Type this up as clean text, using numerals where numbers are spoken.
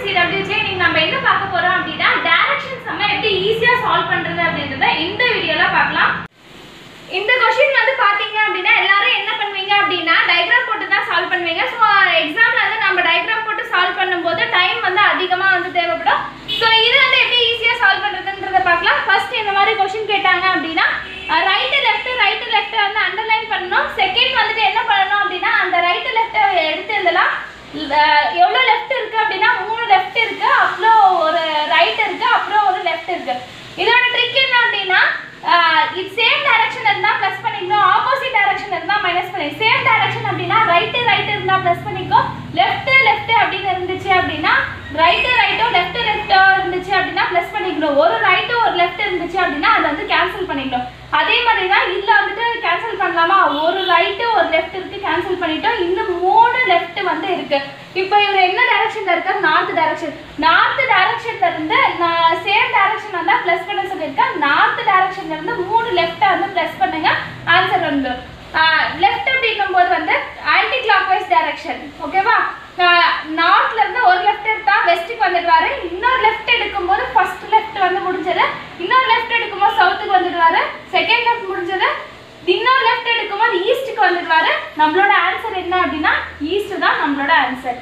CWJ நீங்க நம்ம என்ன பார்க்க போறோம் அப்படினா டைரக்ஷன் சம்ம எப்படி ஈஸியா சால்வ் பண்றது அப்படிங்கறத இந்த வீடியோல பார்க்கலாம். இந்த क्वेश्चन வந்து பாத்தீங்க அப்படினா எல்லாரும் என்ன பண்ணுவீங்க அப்படினா டயகிராம் போட்டு தான் சால்வ் பண்ணுவீங்க. சோ எக்ஸாம்ல வந்து நம்ம டயகிராம் போட்டு சால்வ் பண்ணும்போது டைம் வந்து அதிகமா வந்து தேவைப்படும். சோ இது வந்து எப்படி ஈஸியா சால்வ் பண்றதுன்றத பார்க்கலாம். ஃபர்ஸ்ட் இந்த மாதிரி क्वेश्चन கேட்டாங்க அப்படினா ரைட் லெஃப்ட் வந்து அண்டர்லைன் பண்ணனும். செகண்ட் வந்துட்டு என்ன பண்ணனும் அப்படினா அந்த ரைட் லெஃப்ட் எடுத்து எழுதலாம். எவ்வளவு லெஃப்ட் இருக்கு அப்படினா 3 லெஃப்ட் இருக்கு, அப்புறம் ஒரு ரைட் இருக்கு, அப்புறம் ஒரு லெஃப்ட் இருக்கு. இதோட ட்ரிக் என்ன அப்படினா இது சேம் டைரக்ஷன் இருந்தா ப்ளஸ் பண்ணிக்கணும், ஆப்போசிட் டைரக்ஷன் இருந்தா மைனஸ் பண்ணி. சேம் டைரக்ஷன் அப்படினா ரைட் இருந்தா ப்ளஸ் பண்ணிக்கோ, லெஃப்ட் அப்படினு இருந்துச்சு அப்படினா ரைட்டோ லெஃப்ட் இருந்துச்சு அப்படினா ப்ளஸ் பண்ணிக்கணும். ஒரு ரைட் ஒரு லெஃப்ட் இருந்துச்சு அப்படினா அதை வந்து கேன்சல் பண்ணிக்கணும். அதே மாதிரி தான் இதுல வந்துட்டு கேன்சல் பண்ணலாமா, ஒரு ரைட் ஒரு லெஃப்ட் இருக்கு கேன்சல் பண்ணிட்டோம், இன்னும் 3 லெஃப்ட் வந்து இருக்கு. இப்போ இவர் என்ன டைரக்ஷன்ல இருக்காரு, நார்த் டைரக்ஷன்ல இருந்து நான் சேம் டைரக்ஷன் வந்தா ப்ளஸ் பண்ண சொல்லியிருக்கேன். நார்த் டைரக்ஷன்ல இருந்து 3 லெஃப்ட் வந்து ப்ளஸ் பண்ணுங்க, ஆன்சர் வந்து லெஃப்ட் அப்படிங்கும் போது வந்து ஆன்டி கிளாக்வைஸ் டைரக்ஷன். ஓகேவா, நார்த்ல இருந்து ஒரு லெஃப்ட் எடுத்தா வெஸ்ட்டுக்கு வந்துடுவாரு, இன்னொரு லெஃப்ட் எடுக்கும்போது ஃபர்ஸ்ட் லெஃப்ட் வந்து முடிஞ்சது, இன்னொரு லெஃப்ட் எடுக்கும்போது சவுத்துக்கு வந்துடுவாரு, செகண்ட் லெஃப்ட் முடிஞ்சது, இன்னொரு லெஃப்ட் எடுக்கும்போது ஈஸ்ட்டுக்கு வந்துடுவாரு. நம்மளோட ஆன்சர் என்ன அப்படின்னா ஈஸ்ட் தான் நம்மளோட ஆன்சர்.